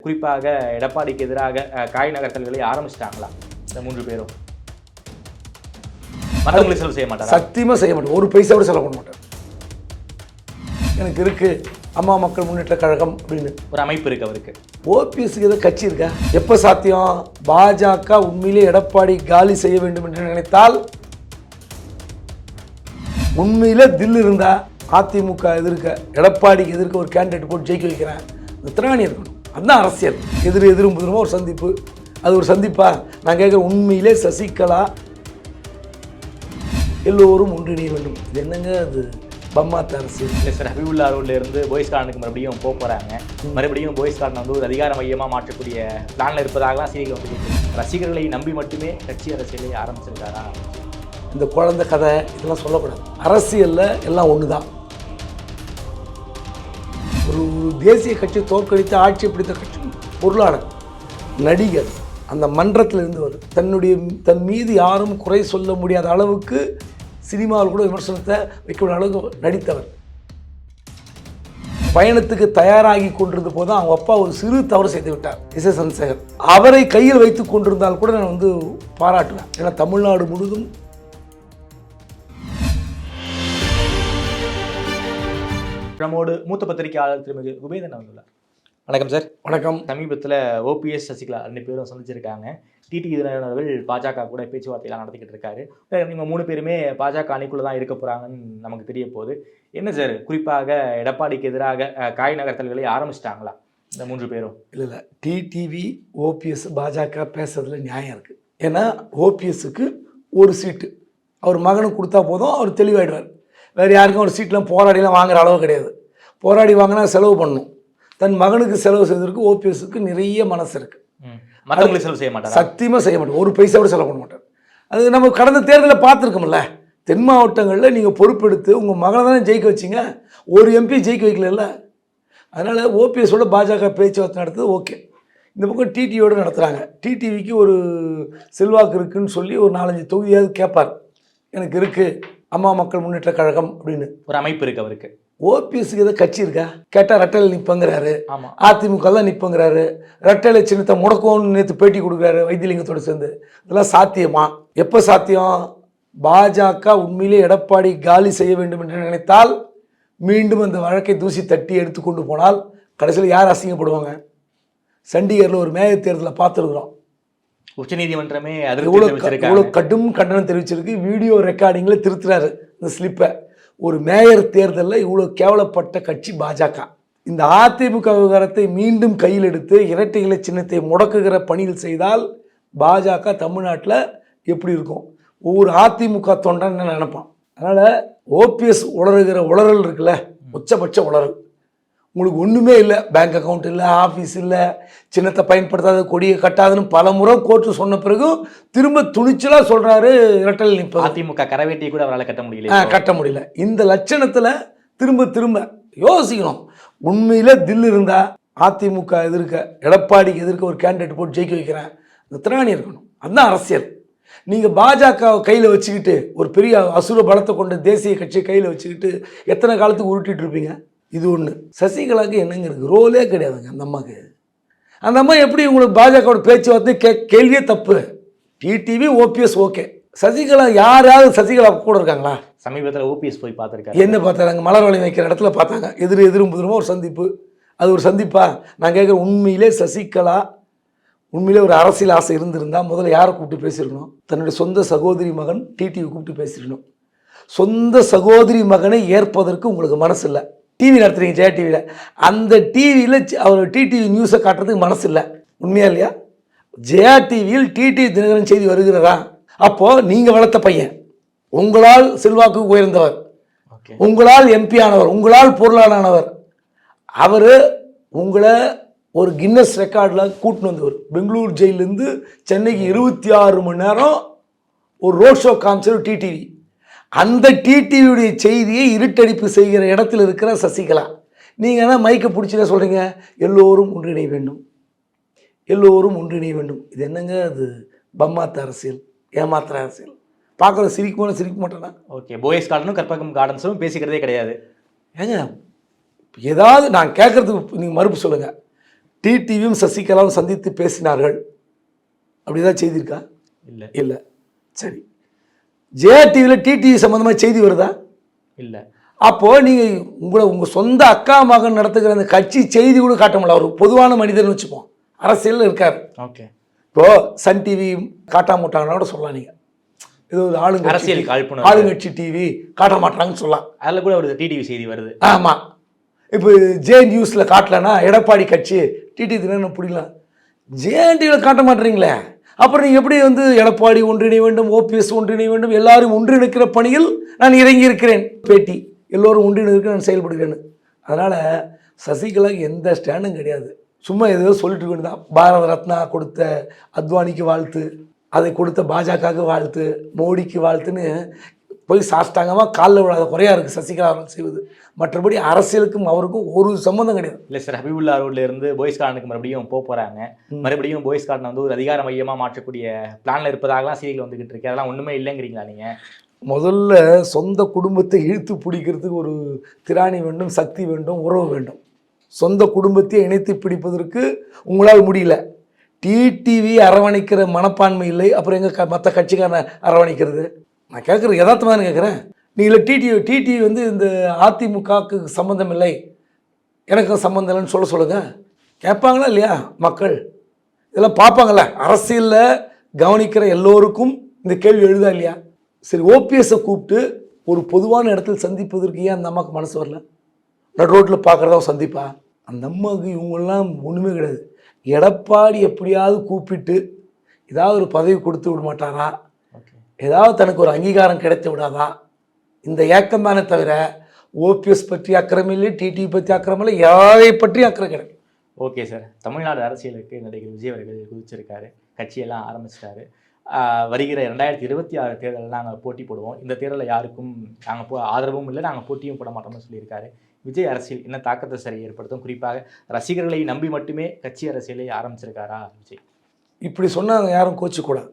குறிப்பாக எடப்பாடிக்கு எதிராக காய் நகர்த்தல்களை ஆரம்பிச்சிட்டாங்களா இந்த 3 பேரும்? மற்றவங்களுக்கு செலவு செய்ய மாட்டாங்க, சத்தியமாக செய்ய மாட்டேன். ஒரு பைசா கூட செலவு பண்ண மாட்டேன். எனக்கு இருக்கு அம்மா மக்கள் முன்னேற்ற கழகம் அப்படின்னு ஒரு அமைப்பு இருக்கு அவருக்கு. ஓபிஎஸ்க்கு ஏதோ கட்சி இருக்கா? எப்போ சாத்தியம்? பாஜக உண்மையிலே எடப்பாடி காலி செய்ய வேண்டும் என்று நினைத்தால், உண்மையிலே தில் இருந்தா அதிமுக எதிர்க்க எடப்பாடிக்கு எதிர்க்க ஒரு கேண்டிடேட் போட்டு ஜெயிக்க வைக்கிறேன், இந்த திராணி இருக்கணும். அதுதான் அரசியல். எதிரும் புதிரமா ஒரு சந்திப்பு, அது ஒரு சந்திப்பா? நான் கேட்குற உண்மையிலே சசிகலா எல்லோரும் ஒன்றிணைய வேண்டும். இது என்னங்க அது பம்மாத்த அரசியல்? இல்லை சார், ஹபீபுல்லா ரோட்ல இருந்து போய்ஸ் கார்டனுக்கு மறுபடியும் போகிறாங்க. மறுபடியும் போய்ஸ் கார்டன் வந்து ஒரு அதிகார மையமாக மாற்றக்கூடிய பிளானில் இருப்பதாகலாம் செய்திகள் வந்து ரசிகர்களை நம்பி மட்டுமே கட்சி அரசியலை ஆரம்பிச்சிருக்காரா? இந்த குழந்தை கதை இதெல்லாம் சொல்லக்கூடாது. அரசியலில் எல்லாம் ஒன்று தான். ஒரு தேசிய கட்சி தோற்கடித்து ஆட்சி பிடித்த கட்சி பொருளாளர், நடிகர், அந்த மன்றத்தில் இருந்து வரும் தன் மீது யாரும் குறை சொல்ல முடியாத அளவுக்கு சினிமாவில் கூட விமர்சனத்தை வைக்க அளவுக்கு நடித்தவர். பயணத்துக்கு தயாராகி கொண்டிருந்த போது அவங்க அப்பா ஒரு சிறு தவறு செய்து விட்டார், எஸ் சந்திரசேகர். அவரை கையில் வைத்து கொண்டிருந்தால் கூட நான் பாராட்டுவேன். ஏன்னா தமிழ்நாடு முழுவதும் நம்மோடு மூத்த பத்திரிகையாளர் திருமதி குபேதன் வந்துள்ளார். வணக்கம் சார். வணக்கம். சமீபத்தில் ஓபிஎஸ் சசிகலா 2 பேரும் சந்திச்சிருக்காங்க. டிடி தினகரன் பாஜக கூட பேச்சுவார்த்தையெல்லாம் நடத்திக்கிட்டு இருக்காரு. நீங்கள் 3 பேருமே பாஜக அணிக்குள்ளே தான் இருக்க போகிறாங்கன்னு நமக்கு தெரிய போகுது. என்ன சார், குறிப்பாக எடப்பாடிக்கு எதிராக காய் நகர்த்தல்களை ஆரம்பிச்சிட்டாங்களா இந்த 3 பேரும்? இல்லை, டிடிவி ஓபிஎஸ் பாஜக பேசுறதுல நியாயம் இருக்குது. ஏன்னா ஓபிஎஸ்க்கு ஒரு சீட்டு அவர் மகனுக்கு கொடுத்தா போதும், அவர் தெளிவாயிடுவார். வேறு யாருக்கும் ஒரு சீட்லாம் போராடிலாம் வாங்குற அளவு கிடையாது. போராடி வாங்கினா செலவு பண்ணணும். தன் மகனுக்கு செலவு செய்வதற்கு ஓபிஎஸ்க்கு நிறைய மனசு இருக்குது. மற்றவங்களுக்கு செலவு செய்ய மாட்டார், சத்தியமாக செய்ய மாட்டேன். ஒரு பைசா கூட செலவு பண்ண மாட்டார். அது நம்ம கடந்த தேர்தலில் பார்த்துருக்கோம்ல. தென் மாவட்டங்களில் நீங்கள் பொறுப்பெடுத்து உங்கள் மகனை தானே ஜெயிக்க வச்சிங்க, ஒரு எம்பி ஜெயிக்க வைக்கல. அதனால் ஓபிஎஸோட பாஜக பேச்சுவார்த்தை நடத்துது ஓகே. இந்த பக்கம் டிடிவியோடு நடத்துகிறாங்க. டிடிவிக்கு ஒரு செல்வாக்கு இருக்குதுன்னு சொல்லி ஒரு 4-5 தொகுதியாவது கேட்பார். எனக்கு இருக்குது அம்மா மக்கள் முன்னேற்ற கழகம் அப்படின்னு ஒரு அமைப்பு இருக்குது அவருக்கு. ஓபிஎஸ்க்கு ஏதோ கட்சி இருக்கா? கேட்டால் ரெட்டையில் நிற்பங்கிறாரு. ஆமாம், அதிமுக தான் நிற்பங்கிறாரு. ரெட்டையில சின்னத்தை முடக்கும்னு நேற்று பேட்டி கொடுக்குறாரு வைத்தியலிங்கத்தோடு சேர்ந்து. இதெல்லாம் சாத்தியமா? எப்போ சாத்தியம்? பாஜக உண்மையிலே எடப்பாடி காலி செய்ய வேண்டும் என்று நினைத்தால், மீண்டும் அந்த வழக்கை தூசி தட்டி எடுத்து கொண்டு போனால் கடைசியில் யார் அசிங்கப்படுவாங்க? சண்டிகரில் ஒரு மேயர் தேர்தலில் பார்த்துருக்குறோம். உச்சநீதிமன்றமே இவ்வளோ கடும் கண்டனம் தெரிவிச்சிருக்கு. வீடியோ ரெக்கார்டிங்கில் திருத்துறாரு இந்த ஸ்லிப்பை. ஒரு மேயர் தேர்தலில் இவ்வளோ கேவலப்பட்ட கட்சி பாஜக. இந்த அதிமுக விவகாரத்தை மீண்டும் கையில் எடுத்து இரட்டை இலை சின்னத்தை முடக்குகிற பணியில் செய்தால் பாஜக தமிழ்நாட்டில் எப்படி இருக்கும்? ஒவ்வொரு அதிமுக தொண்டன் என்ன நினைப்பான்? அதனால் ஓபிஎஸ் உளறுகிற உளறல் இருக்குல்ல, உச்சபட்ச உளறல். உங்களுக்கு ஒன்றுமே இல்லை, பேங்க் அக்கௌண்ட் இல்லை, ஆஃபீஸ் இல்லை, சின்னத்தை பயன்படுத்தாத, கொடியை கட்டாதுன்னு பல முறை கோர்ட்டு சொன்ன பிறகு திரும்ப துணிச்சலாக சொல்கிறாரு இரட்டல் நிற்பது. அதிமுக கரவேட்டியை கூட அவரால் கட்ட முடியல. இந்த லட்சணத்தில் திரும்ப யோசிக்கணும். உண்மையில் தில் இருந்தால் அதிமுக எதிர்க்க எடப்பாடிக்கு எதிர்க்க ஒரு கேண்டிடேட் போட்டு ஜெயிக்க வைக்கிறேன், இந்த திராணி இருக்கணும். அதுதான் அரசியல். நீங்கள் பாஜக கையில் வச்சுக்கிட்டு ஒரு பெரிய அசுர பலத்தை கொண்ட தேசிய கட்சியை கையில் வச்சுக்கிட்டு எத்தனை காலத்துக்கு உருட்டிட்டு இருப்பீங்க? இது ஒன்று. சசிகலாவுக்கு என்னங்க இருக்குது? ரோலே கிடையாதுங்க அந்த அம்மாவுக்கு. அந்த அம்மா எப்படி உங்களுக்கு பாஜகவோட பேச்சுவார்த்தை கேள்வியே தப்பு. TTV OPS okay. சசிகலா யாராவது சசிகலா கூட இருக்காங்களா? சமீபத்தில் ஓபிஎஸ் போய் பார்த்துருக்காரு. என்ன பார்த்தாங்க? மலர் வளையம் வைக்கிற இடத்துல பார்த்தாங்க. எதிரும் புதிரமா ஒரு சந்திப்பு, அது ஒரு சந்திப்பா? நான் கேட்குற உண்மையிலே சசிகலா உண்மையிலே ஒரு அரசியல் ஆசை இருந்திருந்தால் முதல்ல யாரை கூப்பிட்டு பேசியிருக்கணும்? தன்னுடைய சொந்த சகோதரி மகன் டிடிவி கூப்பிட்டு பேசியிருக்கணும். சொந்த சகோதரி மகனை ஏற்பதற்கு உங்களுக்கு மனசு இல்லை. டிவி நடத்துறீங்க ஜெயா டிவியில், அந்த டிவியில் அவர் டிடிவி நியூஸை காட்டுறதுக்கு மனசு இல்லை. உண்மையா இல்லையா? ஜெயா டிவியில் டிடிவி தினகரன் செய்தி வருகிறதா? அப்போது நீங்கள் வளர்த்த பையன், உங்களால் செல்வாக்கு உயர்ந்தவர், உங்களால் எம்பி ஆனவர், உங்களால் பொருளாளர், அவர் உங்களை ஒரு கின்னஸ் ரெக்கார்டில் கூட்டின்னு வந்தவர். பெங்களூர் ஜெயிலேருந்து சென்னைக்கு 26 மணி நேரம் ஒரு ரோட் ஷோ காமிச்சவர் டிடிவி. அந்த டிடிவியுடைய செய்தியை இருட்டடிப்பு செய்கிற இடத்துல இருக்கிற சசிகலா. நீங்கள் என்ன மைக்கை பிடிச்சிட சொல்கிறீங்க? எல்லோரும் ஒன்றிணைய வேண்டும், எல்லோரும் ஒன்றிணைய வேண்டும். இது என்னங்க அது பம்மாத்த அரசியல், ஏமாத்துற அரசியல். பார்க்குற சிரிக்க மாட்டேன்னா? ஓகே, போய்ஸ் கார்டனும் கற்பகம் கார்டன்ஸும் பேசிக்கிறதே கிடையாது. ஏங்க ஏதாவது நான் கேட்குறதுக்கு நீங்கள் மறுப்பு சொல்லுங்கள். டிடிவியும் சசிகலாவும் சந்தித்து பேசினார்கள், அப்படிதான் செய்தி இருக்கா? இல்லை இல்லை. சரி, ஜெயா டிவியில் டிடிவி சம்மந்தமாக செய்தி வருதா? இல்லை. அப்போது நீங்கள் உங்கள் சொந்த அக்கா மகன் நடத்துகிற அந்த கட்சி செய்தி கூட காட்ட முடியல. அவர் பொதுவான மனிதர்னு வச்சுப்போம், அரசியலில் இருக்கார். ஓகே. இப்போது சன் டிவி காட்டாம விட்டாங்கன்னா கூட சொல்லலாம், நீங்கள் ஏதோ ஒரு ஆளுங்கட்சி டிவி காட்ட மாட்டாங்கன்னு சொல்லலாம். அதில் கூட ஒரு டிடிவி செய்தி வருது. ஆமாம். இப்போ ஜே நியூஸில் காட்டலன்னா எடப்பாடி கட்சி டிடி தினம் பிடிக்கலாம். ஜேஎன்டியில் காட்ட மாட்டேறீங்களே, அப்புறம் நீங்கள் எப்படி வந்து எடப்பாடி ஒன்றிணைய வேண்டும், ஓபிஎஸ் ஒன்றிணைய வேண்டும், எல்லாரும் ஒன்றிணைக்கிற பணியில் நான் இறங்கி இருக்கிறேன், பேட்டி எல்லோரும் ஒன்றிணைக்க நான் செயல்படுகிறேன்னு. அதனால் சசிகலாவுக்கு எந்த ஸ்டாண்டும் கிடையாது. சும்மா ஏதோ சொல்லிட்டு இருக்க வேண்டியதான். பாரத ரத்னா கொடுத்த அத்வானிக்கு வாழ்த்து, அதை கொடுத்த பாஜகவுக்கு வாழ்த்து, மோடிக்கு வாழ்த்துன்னு போய் சாஷ்டாங்கமாக காலில் விழாத குறையாக இருக்குது சசிகலா அவர்கள் செய்வது. மற்றபடி அரசியலுக்கும் அவருக்கும் ஒரு சம்மந்தம் கிடையாது. இல்லை சார், ஹபீபுல்லா ரோட்ல இருந்து பாய்ஸ் கார்டனுக்கு மறுபடியும் போகிறாங்க. மறுபடியும் பாய்ஸ் கார்டன் வந்து ஒரு அதிகார மையமாக மாற்றக்கூடிய பிளானில் இருப்பதாகலாம் செய்திகள் வந்துகிட்டு இருக்கு. அதெல்லாம் ஒன்றுமே இல்லைங்கிறீங்களா நீங்கள்? முதல்ல சொந்த குடும்பத்தை இழுத்து பிடிக்கிறதுக்கு ஒரு திராணி வேண்டும், சக்தி வேண்டும், உறவு வேண்டும். சொந்த குடும்பத்தை இணைத்து பிடிப்பதற்கு உங்களால் முடியல. டிடிவி அரவணைக்கிற மனப்பான்மை இல்லை, அப்புறம் எங்கள் மற்ற கட்சிக்காரனை அரவணைக்கிறது? நான் கேட்குறது யதார்த்தமாக கேட்குறேன். நீங்களே டிடிவி வந்து இந்த அதிமுகவுக்கு சம்மந்தம் இல்லை, எனக்கு சம்மந்தம் இல்லைன்னு சொல்லுங்கள். கேட்பாங்களா இல்லையா மக்கள்? இதெல்லாம் பார்ப்பாங்கள்ல. அரசியலில் கவனிக்கிற எல்லோருக்கும் இந்த கேள்வி எழுதா இல்லையா? சரி, ஓபிஎஸ்ஸை கூப்பிட்டு ஒரு பொதுவான இடத்துல சந்திப்பதற்கு ஏன் அந்த அம்மாவுக்கு மனசு வரல? நடு ரோட்டில் பார்க்குறதா சந்திப்பா? அந்த அம்மாவுக்கு இவங்கெல்லாம் ஒன்றுமே கிடையாது. எடப்பாடி எப்படியாவது கூப்பிட்டு ஏதாவது ஒரு பதவி கொடுத்து விட மாட்டாரா? ஏதாவது தனக்கு ஒரு அங்கீகாரம் கிடைத்து விடாதா? இந்த ஏக்கம் தானே தவிர ஓபிஎஸ் பற்றி அக்கறை இல்லை, டிடிவி பற்றி அக்கறை இல்லை, யாரை பற்றி அக்கறை கிடையாது. ஓகே சார், தமிழ்நாடு அரசியலுக்கு நடிகர் விஜய் அவர்கள் குதிச்சிருக்காரு, கட்சியெல்லாம் ஆரம்பிச்சிட்டாரு. வருகிற 2026 தேர்தலில் நாங்கள் போட்டி போடுவோம், இந்த தேர்தலில் யாருக்கும் நாங்கள் ஆதரவும் இல்லை, நாங்கள் போட்டியும் போட மாட்டோம்னு சொல்லியிருக்காரு. விஜய் அரசியல் என்ன தாக்கத்தை சரி ஏற்படுத்தும்? குறிப்பாக ரசிகர்களை நம்பி மட்டுமே கட்சி அரசியலை ஆரம்பிச்சிருக்காரா விஜய்? இப்படி சொன்னாங்க, யாரும் கோச்சிக்கூடாது.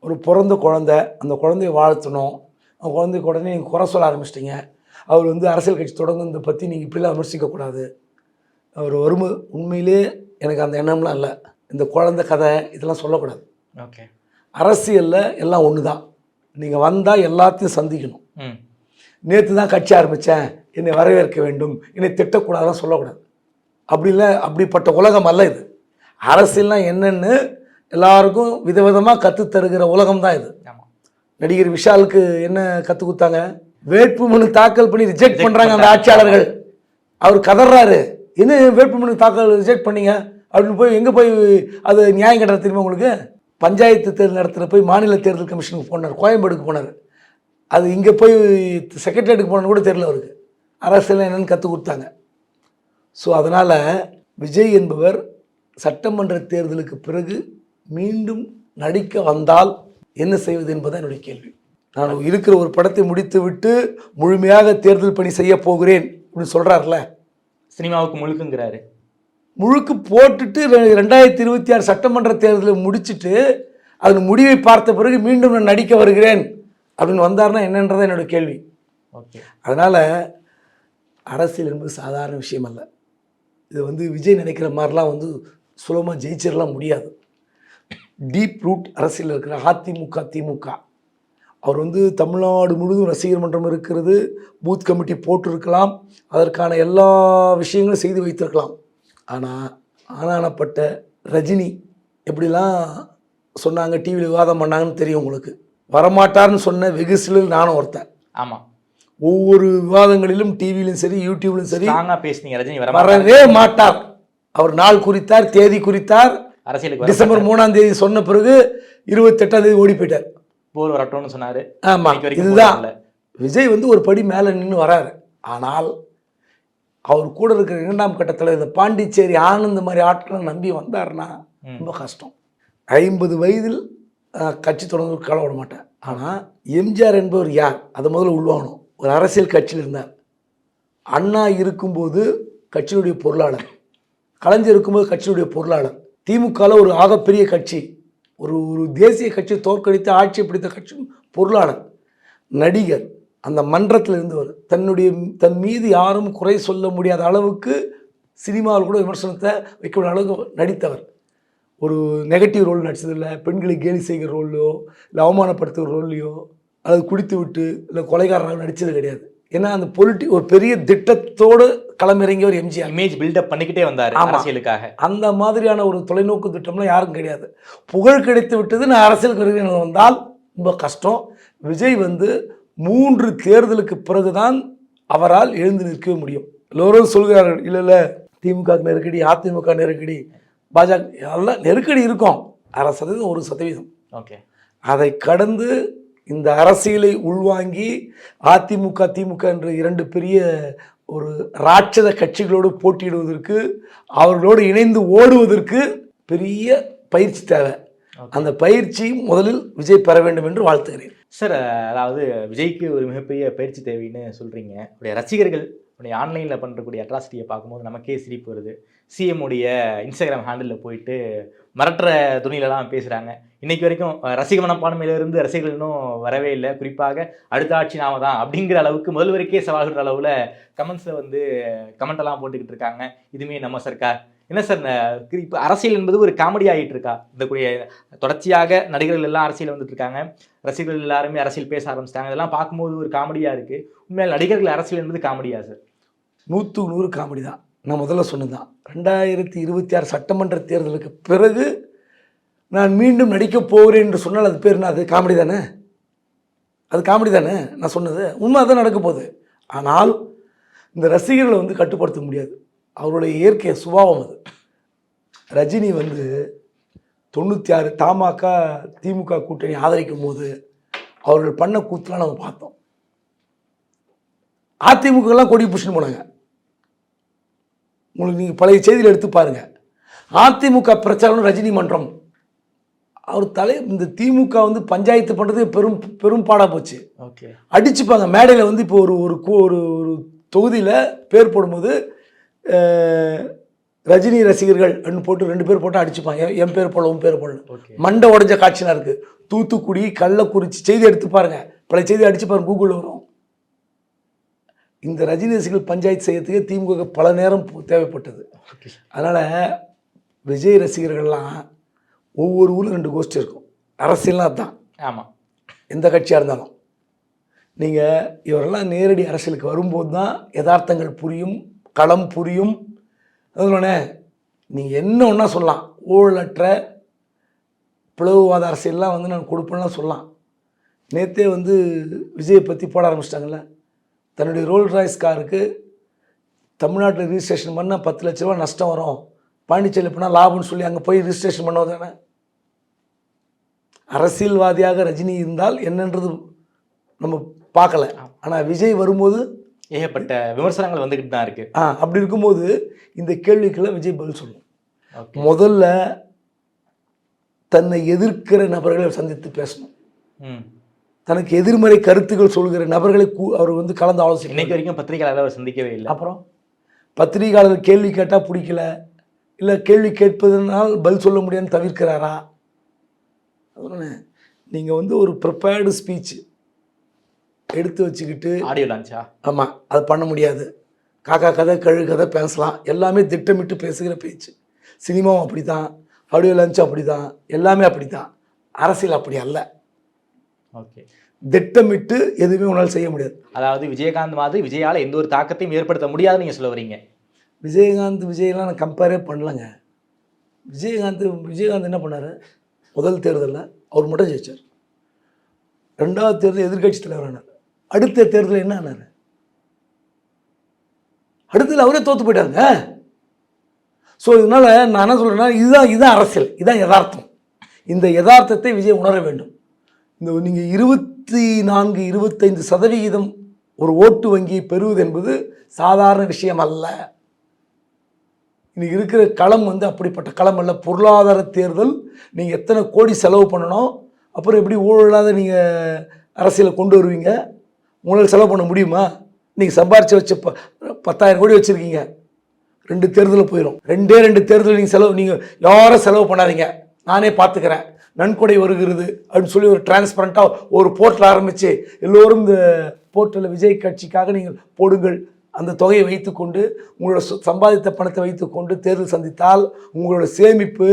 ஒரு பிறந்த குழந்தை, அந்த குழந்தைய வாழ்த்தணும். அந்த குழந்தைக்கு உடனே நீங்கள் குறை சொல்ல ஆரம்பிச்சிட்டிங்க. அவர் வந்து அரசியல் கட்சி தொடங்குனதை பற்றி நீங்கள் இப்படிலாம் விமர்சிக்கக்கூடாது. அவர் வறுமை உண்மையிலே எனக்கு அந்த எண்ணம்லாம் இல்லை. இந்த குழந்தை கதை இதெல்லாம் சொல்லக்கூடாது. ஓகே, அரசியலில் எல்லாம் ஒன்று தான். நீங்கள் வந்தால் எல்லாத்தையும் சந்திக்கணும். நேற்று தான் கட்சி ஆரம்பித்தேன், என்னை வரவேற்க வேண்டும், என்னை திட்டக்கூடாதுலாம் சொல்லக்கூடாது. அப்படி இல்லை, அப்படிப்பட்ட உலகம் அல்ல இது. அரசியல்லாம் என்னென்னு எல்லாருக்கும் விதவிதமாக கற்றுத்தருகிற உலகம் தான் இது. நடிகர் விஷாலுக்கு என்ன கற்றுக் கொடுத்தாங்க? வேட்புமனு தாக்கல் பண்ணி ரிஜெக்ட் பண்ணுறாங்க அந்த ஆட்சியாளர்கள். அவர் கதறாரு, என்ன வேட்புமனு தாக்கல் ரிஜெக்ட் பண்ணீங்க அப்படின்னு. போய் எங்கே போய் அது நியாயம் கட்டுற தெரியுமா உங்களுக்கு? பஞ்சாயத்து தேர்தல் நடத்துகிற போய் மாநில தேர்தல் கமிஷனுக்கு போனார், கோயம்பேடுக்கு போனார். அது இங்கே போய் செக்ரட்டரியேட்டுக்கு போனது கூட தெரியல அவருக்கு. அரசியல் என்னென்னு கற்றுக் கொடுத்தாங்க. ஸோ அதனால் விஜய் என்பவர் சட்டமன்ற தேர்தலுக்கு பிறகு மீண்டும் நடிக்க வந்தால் என்ன செய்வது என்பது என்னுடைய கேள்வி. நான் இருக்கிற ஒரு படத்தை முடித்து விட்டு முழுமையாக தேர்தல் பணி செய்ய போகிறேன் அப்படின்னு சொல்கிறார்ல, சினிமாவுக்கு முழுக்குங்கிறாரு. முழுக்கு போட்டுட்டு 2026 சட்டமன்ற தேர்தலை முடிச்சுட்டு அதன் முடிவை பார்த்த பிறகு மீண்டும் நான் நடிக்க வருகிறேன் அப்படின்னு வந்தார்னா என்னன்றதான் என்னோடய கேள்வி. ஓகே, அதனால் அரசியல் என்பது சாதாரண விஷயம் அல்ல. இது வந்து விஜய் நினைக்கிற மாதிரிலாம் வந்து சுலபமாக ஜெயிச்சிடலாம் முடியாது. டீப் ரூட் அரசியல் இருக்கிற அதிமுக திமுக அவர் வந்து தமிழ்நாடு முழுவதும் ரசிகர் மன்றம் இருக்கிறது, பூத் கமிட்டி போட்டிருக்கலாம், அதற்கான எல்லா விஷயங்களும் செய்து வைத்திருக்கலாம். ஆனால் ஆனானப்பட்ட ரஜினி எப்படிலாம் சொன்னாங்க, டிவியில் விவாதம் பண்ணாங்கன்னு தெரியும் உங்களுக்கு. வரமாட்டார்னு சொன்ன வெகு சிலர் நானும் ஒருத்தன். ஆமாம், ஒவ்வொரு விவாதங்களிலும் டிவியிலும் சரி யூடியூப்லையும் சரி பேசுனீங்க, ரஜினி வரவே மாட்டார். அவர் நாள் குறித்தார், தேதி குறித்தார். அரசியலுக்கு டிசம்பர் 3ஆம் தேதி சொன்ன பிறகு 28ஆம் தேதி ஓடி போயிட்டார். போர் வரட்டும்னு சொன்னார். ஆமாம், இதுதான் விஜய் வந்து ஒரு படி மேலே நின்று வராரு. ஆனால் அவர் கூட இருக்கிற 2ஆம் கட்டத்தில் இந்த பாண்டிச்சேரி ஆனந்த் மாதிரி ஆட்களை நம்பி வந்தார்னா ரொம்ப கஷ்டம். 50 வயதில் கட்சி தொடர்ந்து கள விட மாட்டேன். ஆனால் எம்ஜிஆர் என்பவர் யார் அதை முதல்ல உள்வாங்கணும். ஒரு அரசியல் கட்சியில் இருந்தார். அண்ணா இருக்கும்போது கட்சியினுடைய பொருளாளர், கலைஞர் இருக்கும்போது கட்சியினுடைய பொருளாளர், திமுகவில் ஒரு ஆகப்பெரிய கட்சி, ஒரு தேசிய கட்சி தோற்கடித்து ஆட்சி பிடித்த கட்சி பொருளாளர், நடிகர், அந்த மன்றத்தில் இருந்தவர். தன் மீது யாரும் குறை சொல்ல முடியாத அளவுக்கு சினிமாவில் கூட விமர்சனத்தை வைக்க அளவுக்கு நடித்தவர். ஒரு நெகட்டிவ் ரோல் நடிச்சதில்லை, பெண்களை கேலி செய்கிற ரோல்லையோ இல்லை அவமானப்படுத்துகிற ரோல்லையோ அல்லது குடித்து விட்டு இல்லை கொலைகாரனாக நடித்தது கிடையாது. ஏன்னா அந்த ஒரு பெரிய திட்டத்தோடு களமிறங்கிய ஒரு எம்ஜிஆர். இமேஜ் பில்டப் பண்ணிக்கிட்டே வந்தார் அரசியலுக்காக. அந்த மாதிரியான ஒரு தொலைநோக்கு திட்டம்லாம் யாரும் கிடையாது. புகழ் கிடைத்து விட்டது நான் அரசியலுக்கு வருகிறேன் வந்தால் ரொம்ப கஷ்டம். விஜய் 3 தேர்தலுக்கு பிறகுதான் அவரால் எழுந்து நிற்கவே முடியும். எல்லோரும் சொல்கிறார்கள், இல்லை திமுக நெருக்கடி, அதிமுக நெருக்கடி, பாஜக எல்லாம் நெருக்கடி இருக்கும், 1/2%, 1%. ஓகே, அதை கடந்து இந்த அரசியலை உள்வாங்கி அதிமுக திமுக என்ற 2 பெரிய ஒரு ராட்சத கட்சிகளோடு போட்டியிடுவதற்கு, அவர்களோடு இணைந்து ஓடுவதற்கு பெரிய பயிற்சி தேவை. அந்த பயிற்சி முதலில் விஜய் பெற வேண்டும் என்று வாழ்த்துகிறேன். சார், அதாவது விஜய்க்கு ஒரு மிகப்பெரிய பயிற்சி தேவைன்னு சொல்கிறீங்க. உடைய ரசிகர்கள் உடைய ஆன்லைனில் பண்ணுறக்கூடிய அட்ராசிட்டியை பார்க்கும்போது நமக்கே சிரிப்பு வருது. சிஎம் உடைய இன்ஸ்டாகிராம் ஹேண்டிலில் போயிட்டு மிரட்டுற துணியிலலாம் பேசுகிறாங்க. இன்றைக்கி வரைக்கும் ரசிக மனப்பான்மையிலிருந்து ரசிகர்கள் இன்னும் வரவே இல்லை. குறிப்பாக அடுத்த ஆட்சி நாம தான் அப்படிங்கிற அளவுக்கு முதல்வருக்கே சவால்கிற அளவில் கமெண்ட்ஸில் கமெண்டெல்லாம் போட்டுக்கிட்டு இருக்காங்க. இதுவுமே நம்ம சர்க்கார் என்ன சார், இப்போ அரசியல் என்பது ஒரு காமெடி ஆகிட்டு இருக்கா? இந்த கூடிய தொடர்ச்சியாக நடிகர்கள் எல்லாம் அரசியல் வந்துட்டு இருக்காங்க, ரசிகர்கள் எல்லாருமே அரசியல் பேச ஆரம்பிச்சிட்டாங்க. இதெல்லாம் பார்க்கும்போது ஒரு காமெடியாக இருக்குது. உண்மையில் நடிகர்கள் அரசியல் என்பது காமெடியா சார்? 100க்கு 100 காமெடி தான். நான் முதல்ல சொன்னதான், 2026 சட்டமன்ற தேர்தலுக்கு பிறகு நான் மீண்டும் நடிக்கப் போகிறேன் என்று சொன்னால் அது பேர் என்ன? அது காமெடி தானே? அது காமெடி தானே நான் சொன்னது? உண்மை தான் நடக்க போகுது. ஆனால் இந்த ரசிகர்களை கட்டுப்படுத்த முடியாது. அவருடைய இயற்கை சுபாவம் அது. ரஜினி 96 தமாக திமுக கூட்டணி ஆதரிக்கும் போது அவர்கள் பண்ண கூத்துலாம் நம்ம பார்த்தோம். அதிமுகலாம் கொடி புஷ்னு போனாங்க. உங்களுக்கு நீங்கள் பழைய செய்தியில் எடுத்து பாருங்கள். அதிமுக பிரச்சாரம் ரஜினி மன்றம், அவர் இந்த திமுக பஞ்சாயத்து பண்ணுறது பெரும் பாடாக போச்சு. ஓகே, அடிச்சுப்பாங்க மேடையில். இப்போ ஒரு தொகுதியில் பேர் போடும்போது ரஜினி ரசிகர்கள் போட்டு 2 பேர் போட்டு அடிச்சுப்பாங்க. என் பேர் போடல, உன் பேர் போடல. மண்டை உடஞ்ச காட்சிலாம் இருக்குது. தூத்துக்குடி, கள்ளக்குறிச்சி செய்தி எடுத்து பாருங்கள், பழைய செய்தி அடிச்சு பாருங்க, கூகுளில் வரும். இந்த ரஜினி ரசிகர்கள் பஞ்சாயத்து செய்யறதுக்கே திமுக பல நேரம் தேவைப்பட்டது. அதனால் விஜய் ரசிகர்கள்லாம் ஒவ்வொரு ஊரில் 2 கோஷ்டி இருக்கும். அரசியல்லாம் அதுதான். ஆமாம், எந்த கட்சியாக இருந்தாலும் நீங்கள் இவரெல்லாம் நேரடி அரசியலுக்கு வரும்போது தான் யதார்த்தங்கள் புரியும், களம் புரியும். அதுதானே நீங்கள் என்ன ஒன்றா சொல்லலாம், ஊழலற்ற பிளவுவாத அரசியல்லாம் நான் கொடுப்பேன்லாம் சொல்லலாம். நேற்றே விஜயை பற்றி போட ஆரம்பிச்சிட்டாங்கல்ல. தன்னுடைய ரோல் ராய்ஸ் காருக்கு தமிழ்நாட்டில் ரிஜிஸ்ட்ரேஷன் பண்ணால் 10 லட்ச ரூபா நஷ்டம் வரும், பாண்டிச்சேரியில் போனால் லாபம்னு சொல்லி அங்கே போய் ரிஜிஸ்ட்ரேஷன் பண்ணது தானே. அரசியல்வாதியாக ரஜினி இருந்தால் என்னன்றது நம்ம பார்க்கல. ஆனால் விஜய் வரும்போது ஏகப்பட்ட விமர்சனங்கள் வந்துக்கிட்டு தான் இருக்குது. அப்படி இருக்கும்போது இந்த கேள்விக்கெல்லாம் விஜய் பதில் சொல்லணும். முதல்ல தன்னை எதிர்க்கிற நபர்களை சந்தித்து பேசணும். தனக்கு எதிர்மறை கருத்துக்கள் சொல்கிற நபர்களை அவர் கலந்து ஆலோசனை. இன்னைக்கு வரைக்கும் பத்திரிகையாளர் அவர் சந்திக்கவே இல்லை. அப்புறம் பத்திரிகையாளர் கேள்வி கேட்டால் பிடிக்கல, இல்லை கேள்வி கேட்பதனால் பதில் சொல்ல முடியாதுன்னு தவிர்க்கிறாரா? அதனால நீங்கள் ஒரு ப்ரிப்பேர்டு ஸ்பீச் எடுத்து வச்சுக்கிட்டு ஆடியோ லான்ச்சா? ஆமாம், அது பண்ண முடியாது. காக்கா கதை கழுகு கதை பேசலாம், எல்லாமே திட்டமிட்டு பேசுகிற பேச்சு. சினிமாவும் அப்படி தான், ஆடியோ லான்ச்சும் அப்படி தான், எல்லாமே அப்படி தான். அரசியல் அப்படி அல்ல. ஓகே, திட்டமிட்டு எதுவுமே உன்னால் செய்ய முடியாது. அதாவது விஜயகாந்த் மாதிரி விஜயால் எந்த ஒரு தாக்கத்தையும் ஏற்படுத்த முடியாதுன்னு நீங்கள் சொல்ல வரீங்க? விஜயெல்லாம் நான் கம்பேரே பண்ணலங்க. விஜயகாந்த் என்ன பண்ணார்? முதல் தேர்தலில் அவர் மட்டும் ஜெயிச்சார். 2வது தேர்தல் எதிர்கட்சி தலைவர் ஆனார். அடுத்த தேர்தலில் என்ன ஆனார்? அடுத்ததில் அவரே தோற்று போயிட்டாருங்க. ஸோ இதனால் நான் என்ன சொல்கிறேன்னா, இதுதான் அரசியல், இதுதான் யதார்த்தம். இந்த யதார்த்தத்தை விஜய் உணர வேண்டும். நீங்கள் 24-25% ஒரு ஓட்டு வங்கியை பெறுவது என்பது சாதாரண விஷயம் அல்ல. இன்னைக்கு இருக்கிற களம் அப்படிப்பட்ட களம் அல்ல. பொருளாதார தேர்தல். நீங்கள் எத்தனை கோடி செலவு பண்ணணும், அப்புறம் எப்படி ஊழலாத நீங்கள் அரசியலை கொண்டு வருவீங்க? உங்களால் செலவு பண்ண முடியுமா? நீங்கள் சம்பாரித்து வச்ச 10,000 கோடி வச்சுருக்கீங்க, 2 தேர்தலில் போயிடும். 2 தேர்தலில் நீங்கள் யாரும் செலவு பண்ணாதீங்க, நானே பார்த்துக்கிறேன், நன்கொடை வருகிறது அப்படின்னு சொல்லி ஒரு டிரான்ஸ்பரண்ட்டாக ஒரு போர்ட்டல் ஆரம்பித்து எல்லோரும் இந்த போர்ட்டலில் விஜய் கட்சிக்காக நீங்கள் போடுங்கள் அந்த தொகையை வைத்துக்கொண்டு உங்களோட சம்பாதித்த பணத்தை வைத்துக்கொண்டு தேர்தல் சந்தித்தால் உங்களோட சேமிப்பு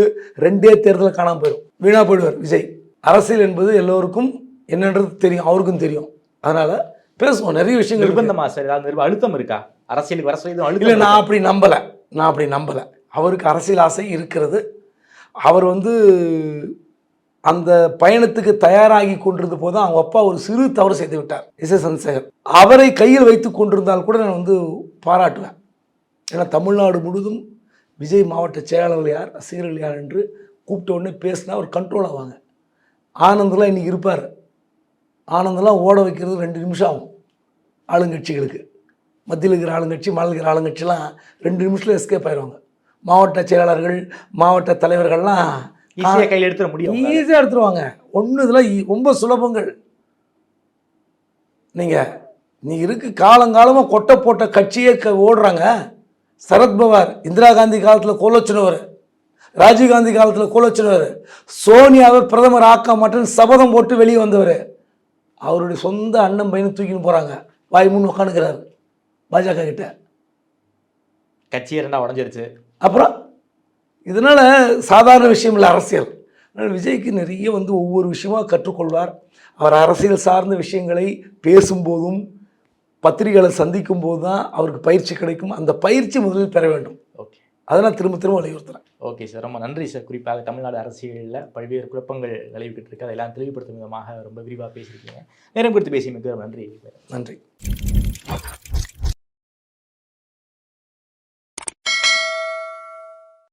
2 தேர்தலில் காணாமல் போயிடும், வீணாக போயிடுவார் விஜய். அரசியல் என்பது எல்லோருக்கும் என்னன்றது தெரியும், அவருக்கும் தெரியும். அதனால் பேசுவோம், நிறைய விஷயங்கள். நிர்பந்தமா சார், ஏதாவது அழுத்தம் இருக்கா அரசியலுக்கு வர சொல்லி அழுத்தம்? இல்லை, நான் அப்படி நம்பலை. அவருக்கு அரசியல் ஆசை இருக்கிறது. அவர் அந்த பயணத்துக்கு தயாராகி கொண்டிருந்த போது அவங்க அப்பா ஒரு சிறு தவறு செய்து விட்டார், இசை சந்திரசேகர். அவரை கையில் வைத்து கொண்டிருந்தால் கூட நான் பாராட்டுவேன். ஏன்னா தமிழ்நாடு முழுதும் விஜய் மாவட்ட செயலாளர் யார், ரசிகர்கள் யார் என்று கூப்பிட்ட உடனே பேசினா அவர் கண்ட்ரோல் ஆவாங்க. ஆனந்தெலாம் இன்றைக்கி இருப்பார். ஆனந்தெல்லாம் ஓட வைக்கிறது 2 நிமிஷம் ஆகும். ஆளுங்கட்சிகளுக்கு மத்தியில் இருக்கிற ஆளுங்கட்சி, மாநில இருக்கிற ஆளுங்கட்சிலாம் 2 நிமிஷத்தில் எஸ்கேப் ஆயிடுவாங்க. மாவட்ட செயலாளர்கள், மாவட்ட தலைவர்கள்லாம் ஈஸியாக கையில் எடுத்துட முடியும், ஈஸியாக எடுத்துருவாங்க. ஒன்று இதில் ரொம்ப சுலபங்கள். நீ காலங்காலமாக கொட்டை போட்ட கட்சியே ஓடுறாங்க. சரத்பவார் இந்திரா காந்தி காலத்தில் கோலோச்சினவர், ராஜீவ்காந்தி காலத்தில் கோலோச்சினவர், சோனியாவை பிரதமர் ஆக்க மாட்டேன்னு சபதம் போட்டு வெளியே வந்தவர். அவருடைய சொந்த அண்ணன் பையனை தூக்கின்னு போகிறாங்க, வாய் முன் உட்காந்துக்கிறாரு பாஜக கிட்ட. கட்சி 2 உடஞ்சிருச்சு. அப்புறம் இதனால் சாதாரண விஷயம் இல்லை அரசியல். அதனால் விஜய்க்கு நிறைய ஒவ்வொரு விஷயமாக கற்றுக்கொள்வார். அவர் அரசியல் சார்ந்த விஷயங்களை பேசும்போதும் பத்திரிகைகளை சந்திக்கும் போது தான் அவருக்கு பயிற்சி கிடைக்கும். அந்த பயிற்சி முதலில் பெற வேண்டும். ஓகே, அதெல்லாம் திரும்ப திரும்ப வலியுறுத்துறேன். ஓகே சார், ரொம்ப நன்றி சார். குறிப்பாக தமிழ்நாடு அரசியலில் பல்வேறு குழப்பங்கள் நிலவிக்கிட்டு இருக்கு, அதெல்லாம் தெளிவுபடுத்தும் விதமாக ரொம்ப விரிவாக பேசியிருக்கீங்க. நேரம் கொடுத்து பேசியமைக்கு நன்றி. நன்றி.